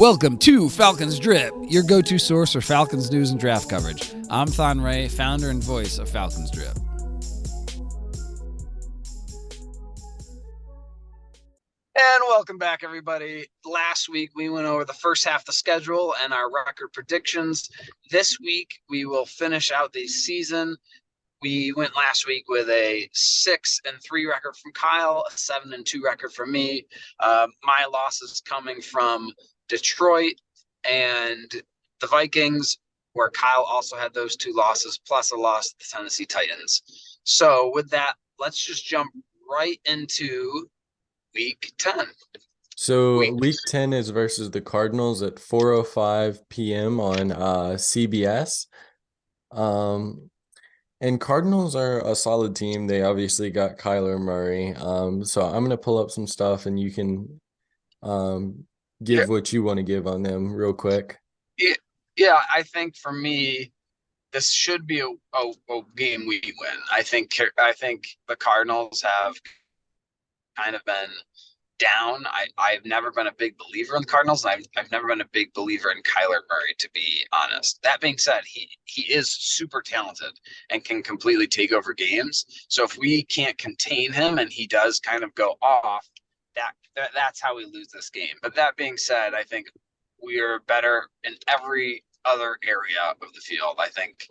Welcome to Falcons Drip, your go-to source for Falcons news and draft coverage. I'm Thon, founder and voice of Falcons Drip. And welcome back, everybody. Last week, we went over the first half of the schedule and our record predictions. This week, we will finish out the season. We went last week with a 6-3 record from Kyle, a 7-2 record from me. My losses coming from Detroit and the Vikings, where Kyle also had those two losses, plus a loss to the Tennessee Titans. So with that, let's just jump right into Week 10. So Week 10 is versus the Cardinals at 4:05 p.m. on CBS. And Cardinals are a solid team. They obviously got Kyler Murray. So I'm going to pull up some stuff and you can give what you want to give on them real quick. Yeah, I think for me, this should be a game we win. I think the Cardinals have kind of been down. I've never been a big believer in the Cardinals, and I've never been a big believer in Kyler Murray, to be honest. That being said, he is super talented and can completely take over games. So if we can't contain him and he does kind of go off, that's how we lose this game. But that being said, I think we are better in every other area of the field. I think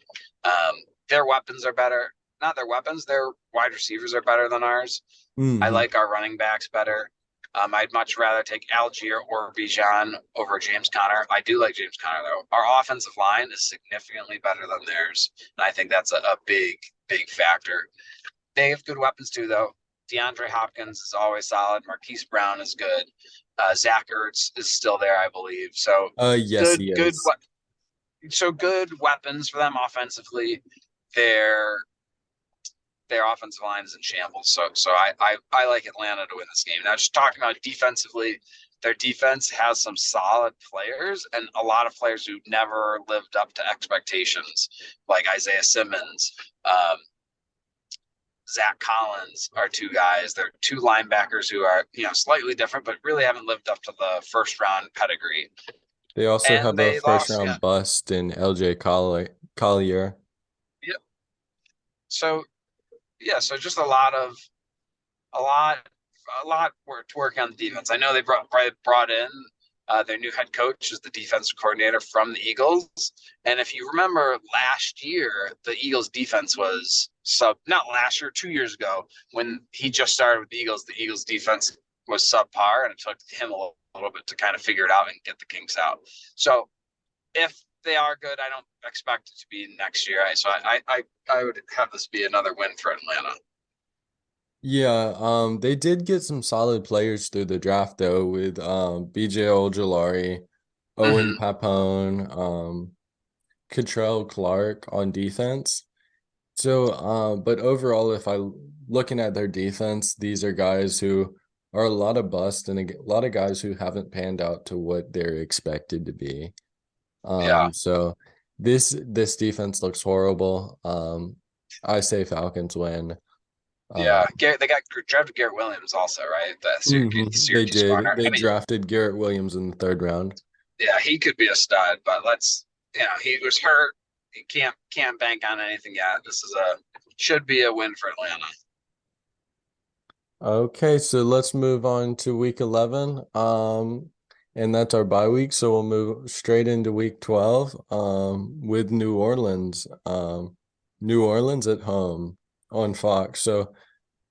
their weapons are better. Not their weapons, their wide receivers are better than ours. Mm-hmm. I like our running backs better. I'd much rather take Algier or Bijan over James Conner. I do like James Conner, though. Our offensive line is significantly better than theirs, and I think that's a big factor. They have good weapons, too, though. DeAndre Hopkins is always solid. Marquise Brown is good. Zach Ertz is still there, I believe. So yes, he is. Good weapons for them offensively. Their offensive line is in shambles. So I like Atlanta to win this game. Now, just talking about defensively, their defense has some solid players and a lot of players who never lived up to expectations, like Isaiah Simmons, Zach Collins are two guys. They're two linebackers who are, slightly different, but really haven't lived up to the first round pedigree. They also have a first round bust in LJ Collier. Yep. So just a lot to work on the defense. I know they brought in their new head coach as the defensive coordinator from the Eagles. And if you remember last year, the Eagles defense was not last year, 2 years ago, when he just started with the Eagles defense was subpar, and it took him a little bit to kind of figure it out and get the kinks out. So if they are good, I don't expect it to be next year. So I would have this be another win for Atlanta. Yeah, they did get some solid players through the draft, though, with BJ Ojulari, Owen Papone, Cottrell Clark on defense. So, but overall, if looking at their defense, these are guys who are a lot of bust and a lot of guys who haven't panned out to what they're expected to be. So this defense looks horrible. I say Falcons win. They got drafted Garrett Williams also, right? They did. They drafted Garrett Williams in the third round. Yeah, he could be a stud, but he was hurt. He can't bank on anything yet. This should be a win for Atlanta. Okay, so let's move on to Week 11. And that's our bye week, so we'll move straight into Week 12 with New Orleans. New Orleans at home on Fox. So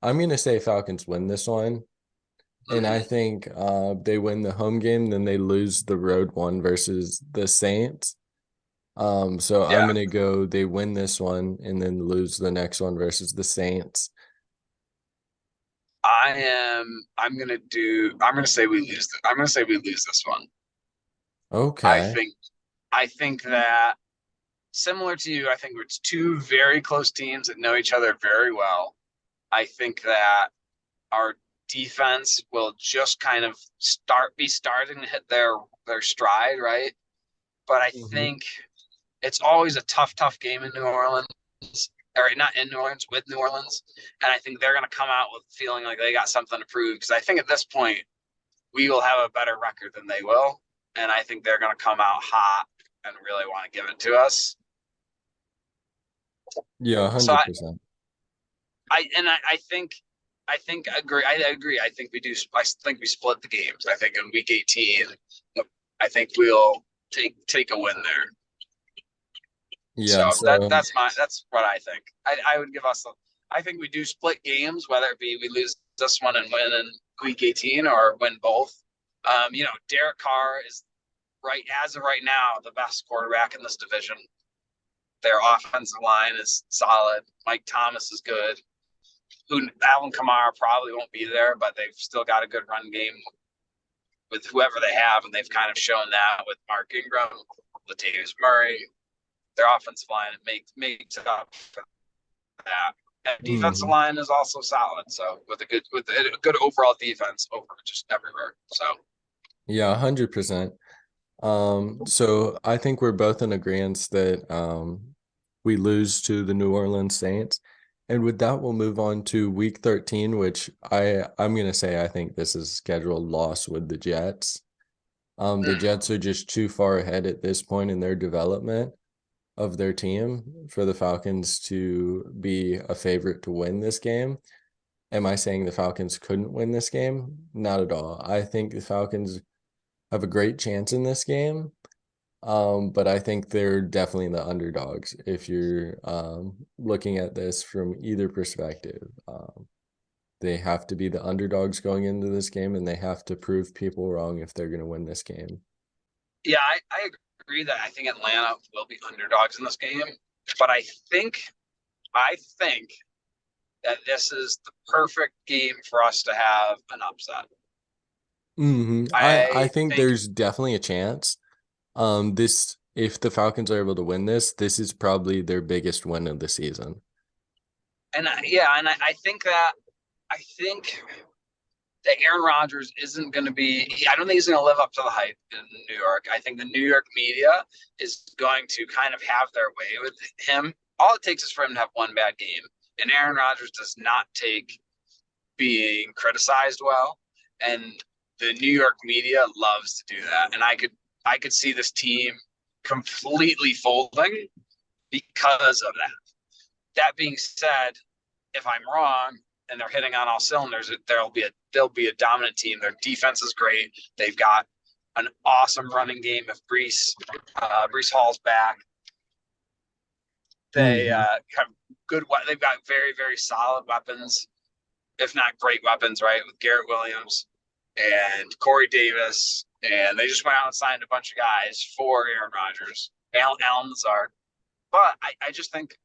I'm going to say Falcons win this one. And I think they win the home game, then they lose the road one versus the Saints. I'm going to go they win this one and then lose the next one versus the Saints. I'm going to say we lose. I'm going to say we lose this one. Okay. I think that similar to you, I think it's two very close teams that know each other very well. I think that our defense will just kind of starting to hit their stride, right? But I think it's always a tough game in New Orleans. Or not in New Orleans, with New Orleans. And I think they're going to come out with feeling like they got something to prove. Because I think at this point, we will have a better record than they will. and I think they're going to come out hot and really want to give it to us. Yeah, So 100%. I think I agree. I agree. I think we do. I think we split the games. I think in week 18, I think we'll take a win there. Yeah, So so that's what I think. I would give us. I think we do split games, whether it be we lose this one and win in week 18 or win both. Derek Carr is as of right now the best quarterback in this division. Their offensive line is solid. Mike Thomas is good. Alvin Kamara probably won't be there, but they've still got a good run game with whoever they have, and they've kind of shown that with Mark Ingram, Latavius Murray. Their offensive line makes up for that. And defensive line is also solid. So with a good overall defense over just everywhere. So yeah, 100%. So I think we're both in agreement that we lose to the New Orleans Saints. And with that, we'll move on to week 13, which I'm gonna say I think this is scheduled loss with the Jets. The Jets are just too far ahead at this point in their development of their team for the Falcons to be a favorite to win this game. Am I saying the Falcons couldn't win this game? Not at all. I think the Falcons have a great chance in this game. But I think they're definitely the underdogs if you're looking at this from either perspective. They have to be the underdogs going into this game, and they have to prove people wrong if they're going to win this game. Yeah, I agree that I think Atlanta will be underdogs in this game, but I think that this is the perfect game for us to have an upset. I think there's definitely a chance. If the Falcons are able to win this is probably their biggest win of the season. And I think that Aaron Rodgers isn't going to be. I don't think he's going to live up to the hype in New York. I think the New York media is going to kind of have their way with him. All it takes is for him to have one bad game, and Aaron Rodgers does not take being criticized well, and the New York media loves to do that. And I could see this team completely folding because of that. That being said, if I'm wrong and they're hitting on all cylinders, they'll be a dominant team. Their defense is great. They've got an awesome running game. If Breece Hall's back, they have good. They've got very, very solid weapons, if not great weapons, right? With Garrett Williams and Corey Davis, and they just went out and signed a bunch of guys for Aaron Rodgers, Alan Lazard. But I just think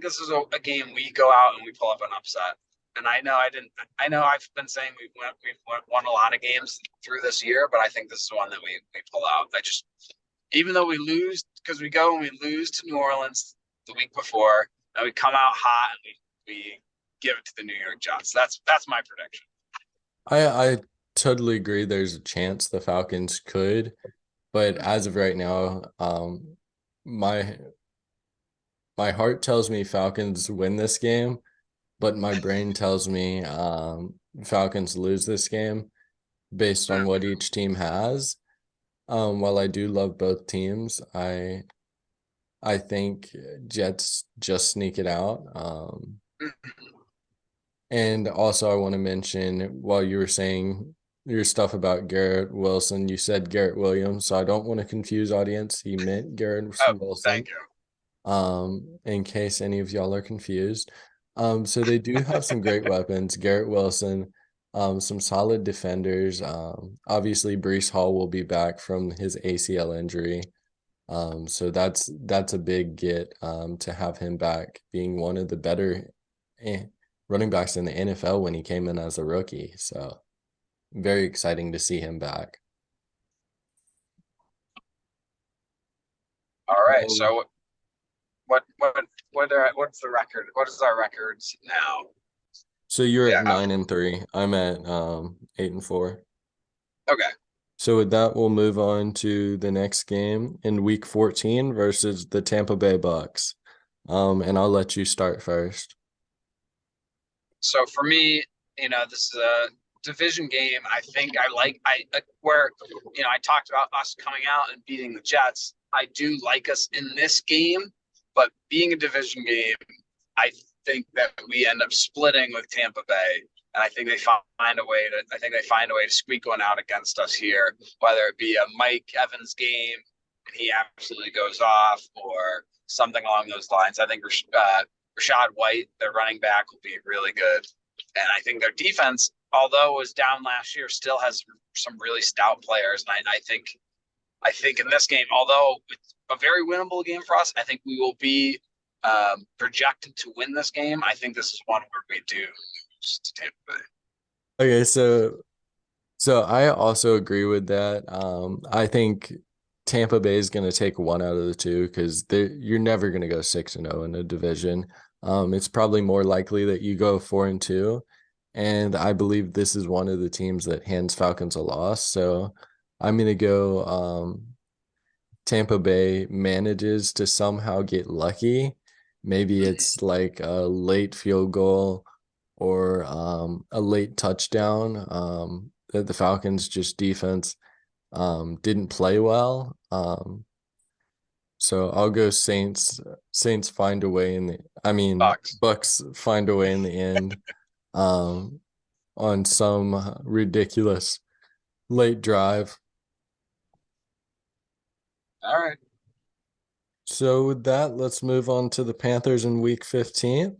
this is a game we go out and we pull up an upset. And I know I've been saying we've won a lot of games through this year, but I think this is one that we pull out. Even though we lose, because we go and we lose to New Orleans the week before, and we come out hot and we give it to the New York Jets. That's my prediction. I totally agree. There's a chance the Falcons could, but as of right now, my heart tells me Falcons win this game, but my brain tells me Falcons lose this game based on what each team has. While I do love both teams, I think Jets just sneak it out. And also I want to mention, while you were saying your stuff about Garrett Wilson, you said Garrett Williams, so I don't want to confuse audience. He meant Garrett Wilson. Thank you. In case any of y'all are confused. So they do have some great weapons. Garrett Wilson, some solid defenders. Obviously Breece Hall will be back from his ACL injury. So that's a big get to have him back, being one of the better running backs in the NFL when he came in as a rookie. So very exciting to see him back. All right. So what's the record? What is our records now? So you're at 9-3. I'm at 8-4. Okay. So with that, we'll move on to the next game in week 14 versus the Tampa Bay Bucks. And I'll let you start first. So for me, this is a division game, I think where, I talked about us coming out and beating the Jets. I do like us in this game, but being a division game, I think that we end up splitting with Tampa Bay. And I think they find a way to squeak one out against us here, whether it be a Mike Evans game and he absolutely goes off or something along those lines. I think Rashad White, their running back, will be really good. And I think their defense, although it was down last year, still has some really stout players. And I think in this game, although it's a very winnable game for us, I think we will be projected to win this game. I think this is one where we do lose to Tampa Bay. Okay, so I also agree with that. I think Tampa Bay is going to take one out of the two because you're never going to go 6-0 in a division. It's probably more likely that you go 4-2, and I believe this is one of the teams that hands Falcons a loss. So I'm going to go Tampa Bay manages to somehow get lucky. Maybe it's like a late field goal or a late touchdown that the Falcons just defense didn't play well. So I'll go Saints. Saints find a way Bucks find a way in the end on some ridiculous late drive. All right. So with that, let's move on to the Panthers in week 15.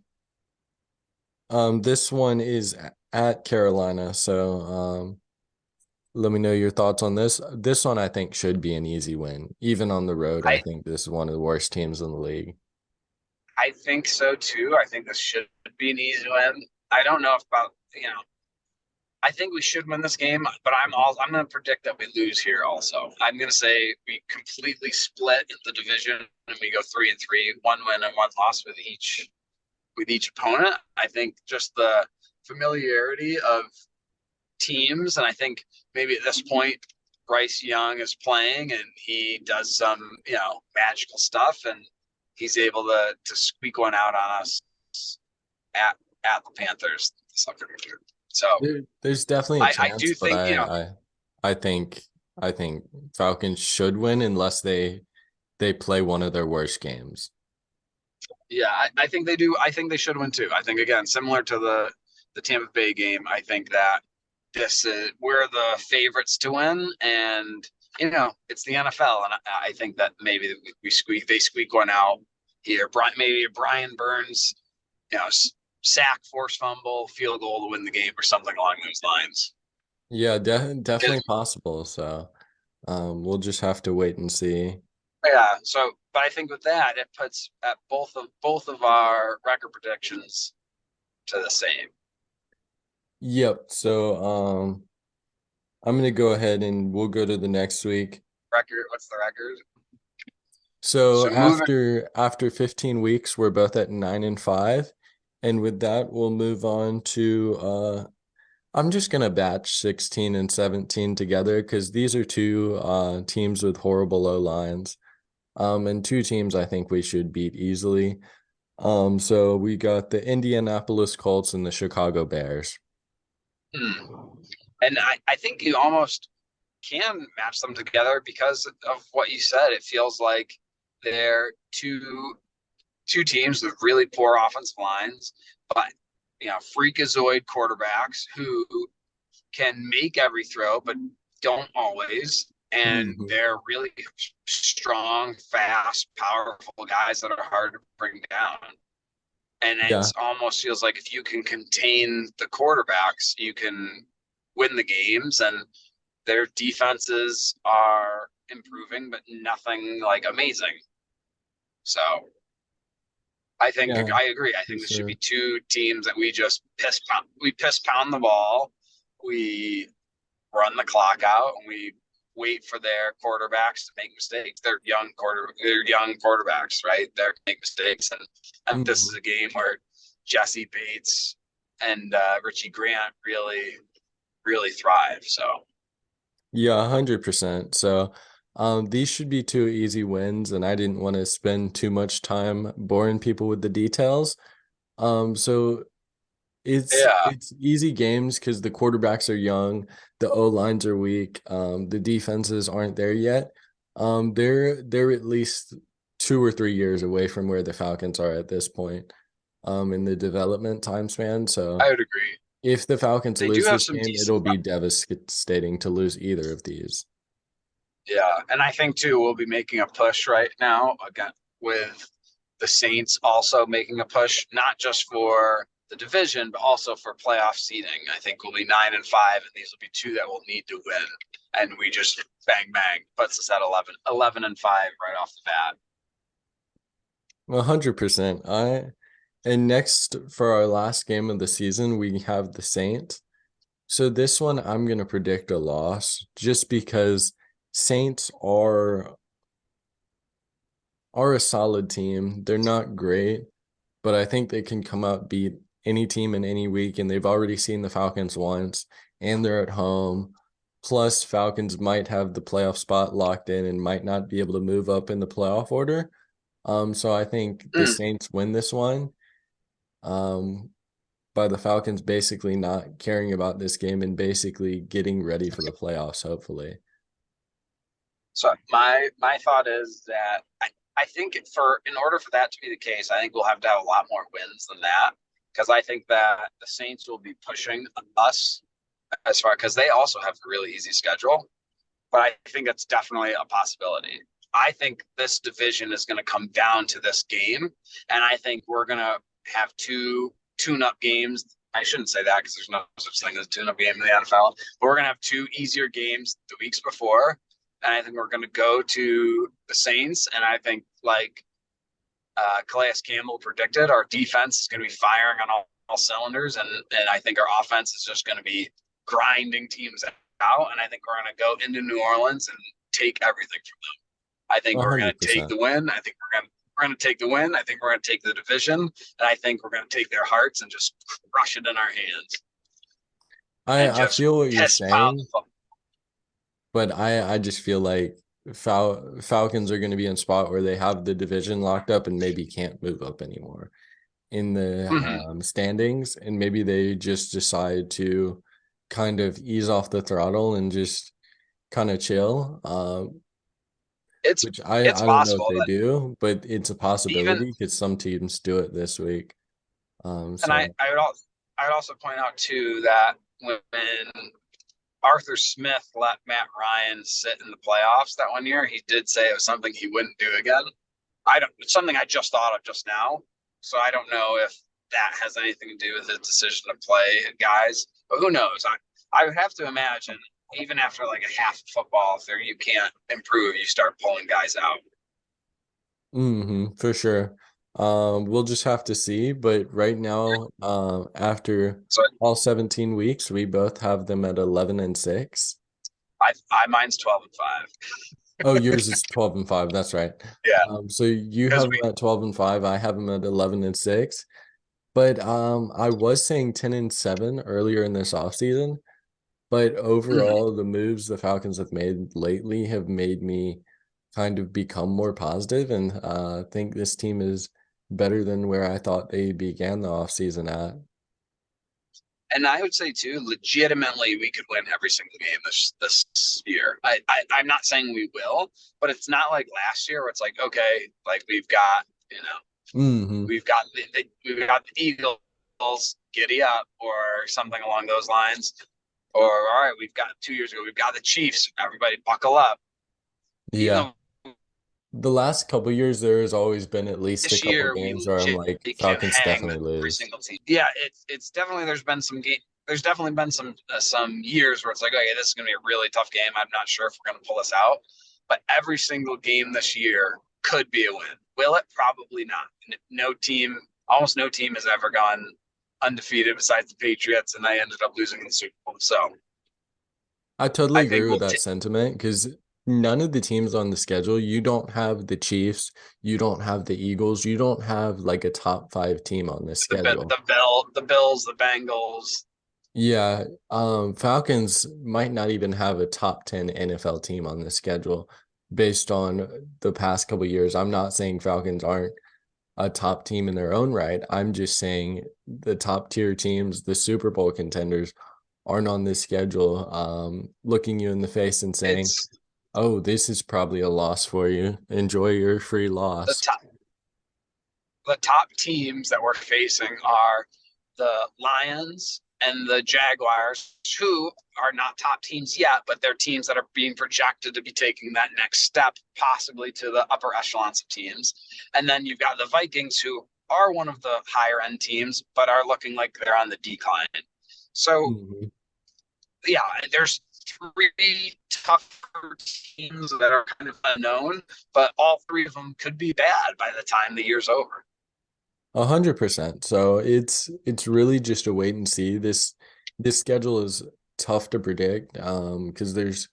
This one is at Carolina. So let me know your thoughts on this. This one I think should be an easy win. Even on the road, I think this is one of the worst teams in the league. I think so too. I think this should be an easy win. I don't know about, I think we should win this game, but I'm going to predict that we lose here also. I'm going to say we completely split in the division and we go 3-3, one win and one loss with each opponent. I think just the familiarity of teams, and I think maybe at this point Bryce Young is playing and he does some, magical stuff and he's able to squeak one out on us at the Panthers. So there's definitely a chance, I do think, I think Falcons should win unless they play one of their worst games. Yeah, I think they do. I think they should win too. I think, again, similar to the Tampa Bay game, I think that we're the favorites to win, and it's the NFL, and I think that maybe they squeak one out here. Maybe a Brian Burns, sack, force fumble, field goal to win the game, or something along those lines. Yeah, definitely possible. So we'll just have to wait and see. Yeah. So, but I think with that, it puts at both of our record predictions to the same. Yep. So I'm gonna go ahead and we'll go to the next week. Record. What's the record? So after 15 weeks, we're both at 9-5. And with that, we'll move on to I'm just gonna batch 16 and 17 together because these are two teams with horrible O lines. And two teams I think we should beat easily. So we got the Indianapolis Colts and the Chicago Bears. And I think you almost can match them together because of what you said. It feels like they're two teams with really poor offensive lines, but freakazoid quarterbacks who can make every throw but don't always. And they're really strong, fast, powerful guys that are hard to bring down. And it almost feels like if you can contain the quarterbacks, you can win the games. And their defenses are improving, but nothing like amazing. So I think I agree. I think this should be two teams that we just piss pound the ball. We run the clock out and we wait for their quarterbacks to make mistakes. They're young quarterbacks, right? They're make mistakes, and this is a game where Jesse Bates and Richie Grant really, really thrive. So, yeah, 100%. So, these should be two easy wins, and I didn't want to spend too much time boring people with the details. So Yeah, it's easy games because the quarterbacks are young, the O lines are weak, the defenses aren't there yet. They're at least 2 or 3 years away from where the Falcons are at this point, in the development time span. So I would agree. if the Falcons They do lose have this some game, decent. it'll be devastating to lose either of these. Yeah, and I think too we'll be making a push right now again with the Saints also making a push, not just for the division, but also for playoff seeding. I think we'll be 9-5, and these will be two that we'll need to win. And we just bang bang puts us at 11-5 right off the bat. 100%. And next for our last game of the season, we have the Saints. So this one I'm gonna predict a loss just because Saints are a solid team. They're not great, but I think they can come out beat any team in any week, and they've already seen the Falcons once, and they're at home. Plus, Falcons might have the playoff spot locked in and might not be able to move up in the playoff order. So I think the Mm. Saints win this one. By the Falcons basically not caring about this game and basically getting ready for the playoffs, hopefully. So my thought is that I think for in order for that to be the case, I think we'll have to have a lot more wins than that because I think that the Saints will be pushing us as far because they also have a really easy schedule. But I think that's definitely a possibility. I think this division is going to come down to this game, and I think we're going to have two tune-up games. I shouldn't say that because there's no such thing as a tune-up game in the NFL. But we're going to have two easier games the weeks before, and I think we're going to go to the Saints, and I think like Calais Campbell predicted, our defense is going to be firing on all cylinders, and I think our offense is just going to be grinding teams out, and I think we're going to go into New Orleans and take everything from them. I think we're going to take 100%. the win. I think we're going to take the win. I think we're going to take the division, and I think we're going to take their hearts and just crush it in our hands and I just feel what you're piss pound the saying, football. but I just feel like Falcons are going to be in a spot where they have the division locked up and maybe can't move up anymore in the Mm-hmm. standings, and maybe they just decide to kind of ease off the throttle and just kind of chill. It's Which it's I don't know if possible they that do, but it's a even possibility because some teams do it this week. and So I would also point out too that when Arthur Smith let Matt Ryan sit in the playoffs that one year, he did say it was something he wouldn't do again. It's something I just thought of just now. So I don't know if that has anything to do with his decision to play guys, but who knows? I would have to imagine even after like a half of football, if there you can't improve, you start pulling guys out. for sure. We'll just have to see. But right now, after So all 17 weeks, we both have them at 11-6. I mine's 12-5. Oh, yours is 12-5. That's right. Yeah, So you because have them at 12-5. I have them at 11-6. But I was saying 10-7 earlier in this offseason. But overall, the moves the Falcons have made lately have made me kind of become more positive and think this team is better than where I thought they began the offseason at. and I would say too, legitimately, we could win every single game this year. I'm not saying we will, but it's not like last year where it's like okay, like we've got we've got we've got the Eagles, giddy up, or something along those lines. Or all right, we've got 2 years ago, we've got the Chiefs. Everybody buckle up. Even Yeah. though The last couple years, there has always been at least a this couple year we games where I'm legit like, can Falcons hang definitely with every lose. single team. Yeah, it's definitely there's been some game. There's definitely been some years where it's like, okay, this is gonna be a really tough game. I'm not sure if we're gonna pull this out, but every single game this year could be a win. Will it? Probably not. Almost no team has ever gone undefeated besides the Patriots, and they ended up losing the Super Bowl. So I totally I think agree with we'll that sentiment because none of the teams on the schedule, you don't have the Chiefs, you don't have the Eagles, you don't have like a top 5 team on this schedule. the Bills, the Bengals. Yeah, Falcons might not even have a top 10 NFL team on the schedule based on the past couple years. I'm not saying Falcons aren't a top team in their own right. I'm just saying the top tier teams, the Super Bowl contenders, aren't on this schedule, looking you in the face and saying, It's "Oh, this is probably a loss for you. Enjoy your free the loss." top the top teams that we're facing are the Lions and the Jaguars, who are not top teams yet, but they're teams that are being projected to be taking that next step, possibly to the upper echelons of teams. And then you've got the Vikings, who are one of the higher end teams, but are looking like they're on the decline. So, Mhm. yeah, there's three tougher teams that are kind of unknown, but all three of them could be bad by the time the year's over. 100%. So it's really just a wait and see. This schedule is tough to predict, because there's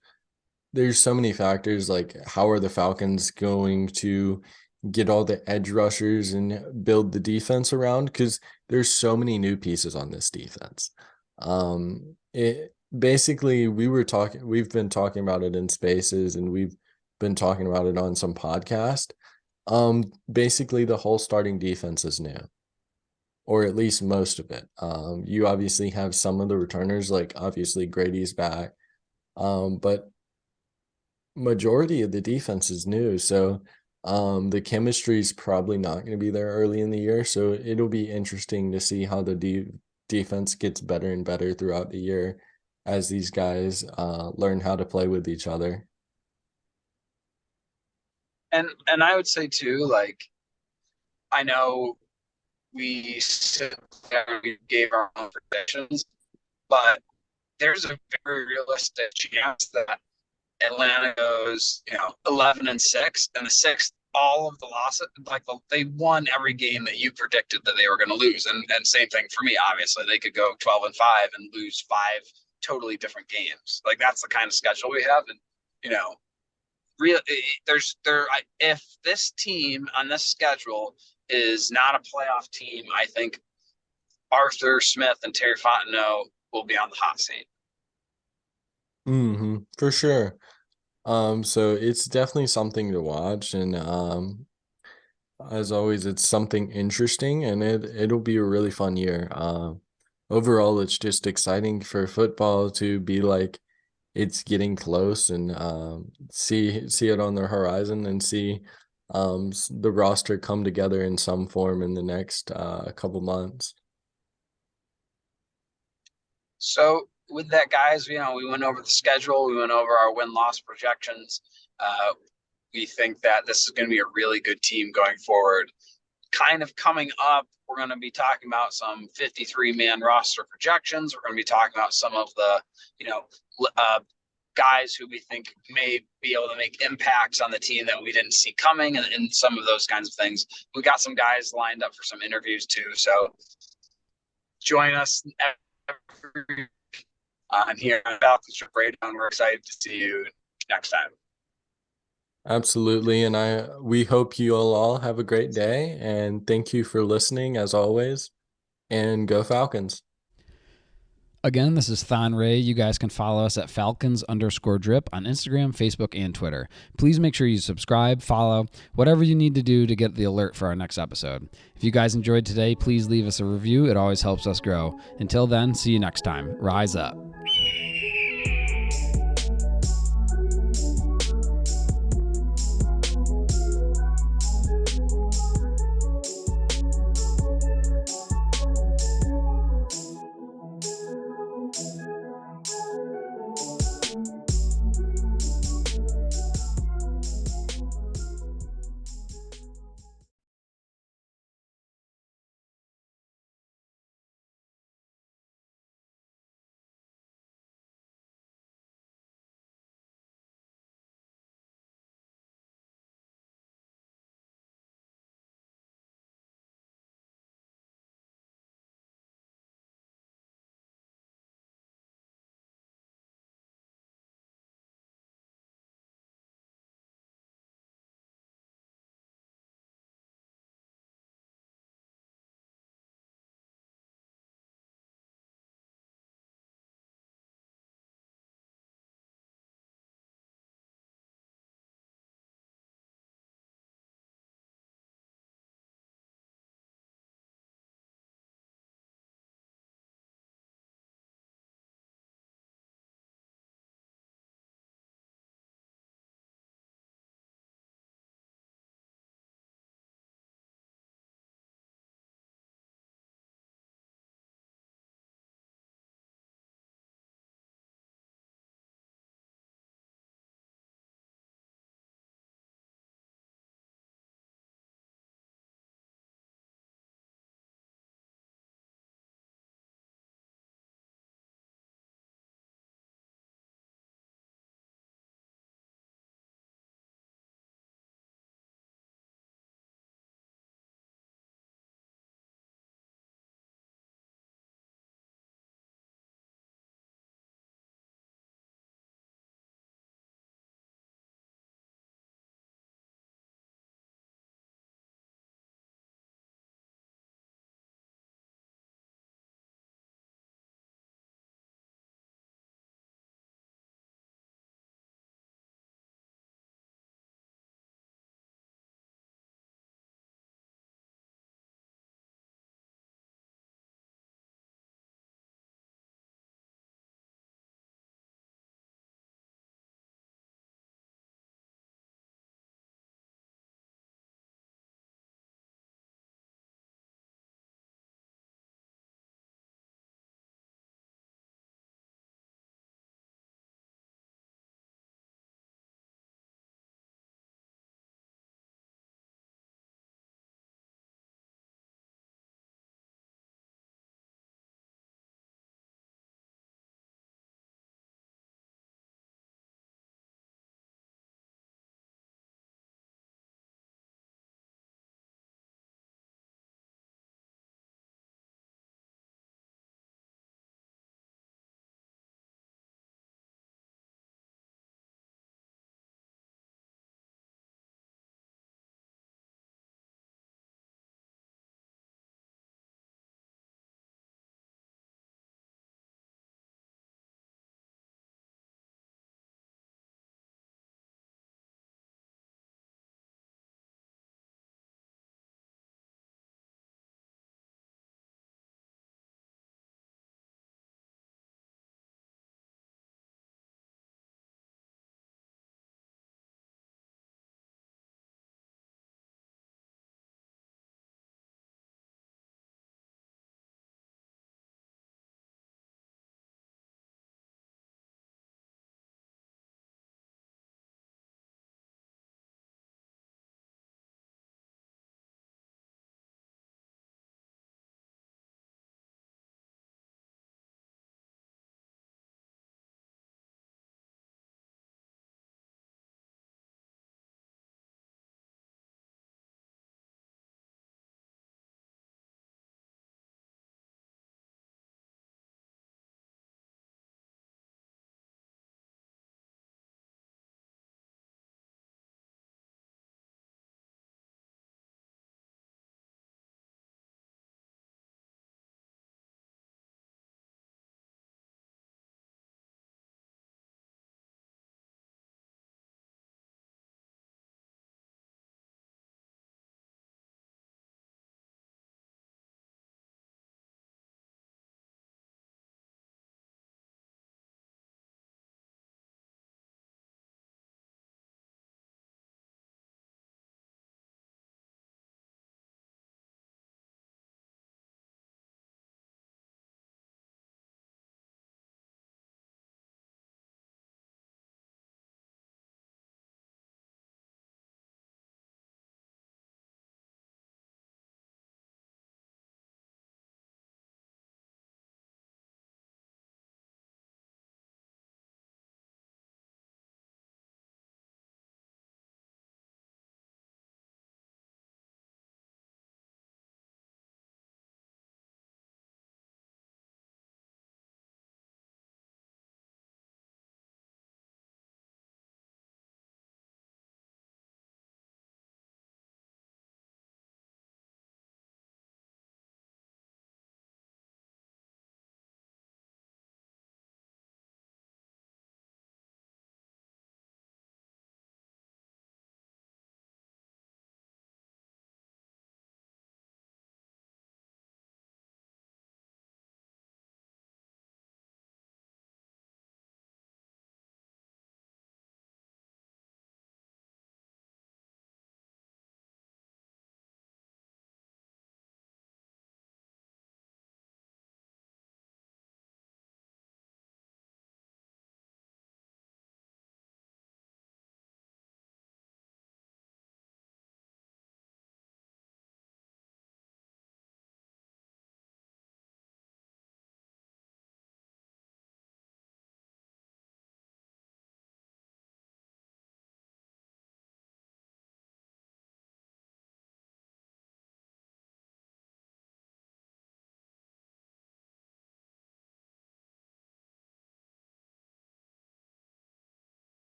so many factors, like how are the Falcons going to get all the edge rushers and build the defense around, because there's so many new pieces on this defense. It basically we've been talking about it in spaces, and we've been talking about it on some podcast. Basically the whole starting defense is new, or at least most of it. You obviously have some of the returners, like obviously Grady's back. But majority of the defense is new. So the chemistry is probably not going to be there early in the year. So it'll be interesting to see how the defense gets better and better throughout the year as these guys learn how to play with each other. And I would say too, like, I know we sit there and we gave our own predictions, but there's a very realistic chance that Atlanta goes, 11-6, and the sixth, all of the losses, they won every game that you predicted that they were going to lose, and same thing for me. Obviously, they could go 12-5 and lose five totally different games. Like, that's the kind of schedule we have, and real if this team on this schedule is not a playoff team, I think Arthur Smith and Terry Fontenot will be on the hot seat. For sure. So it's definitely something to watch, and as always, it's something interesting, and it'll be a really fun year. Overall, it's just exciting for football to be like it's getting close, and see it on the horizon, and see the roster come together in some form in the next couple months. So with that, guys, we went over the schedule, we went over our win-loss projections. We think that this is going to be a really good team going forward. Kind of coming up, we're going to be talking about some 53-man roster projections. We're going to be talking about some of the, guys who we think may be able to make impacts on the team that we didn't see coming, and some of those kinds of things. We got some guys lined up for some interviews too. So join us every here on Falcons Trip Breakdown. We're excited to see you next time. Absolutely, and we hope you all have a great day, and thank you for listening as always, and go Falcons. Again, this is Thon Ray. You guys can follow us at Falcons_drip on Instagram, Facebook, and Twitter. Please make sure you subscribe, follow, whatever you need to do to get the alert for our next episode. If you guys enjoyed today, please leave us a review. It always helps us grow. Until then, see you next time. Rise up.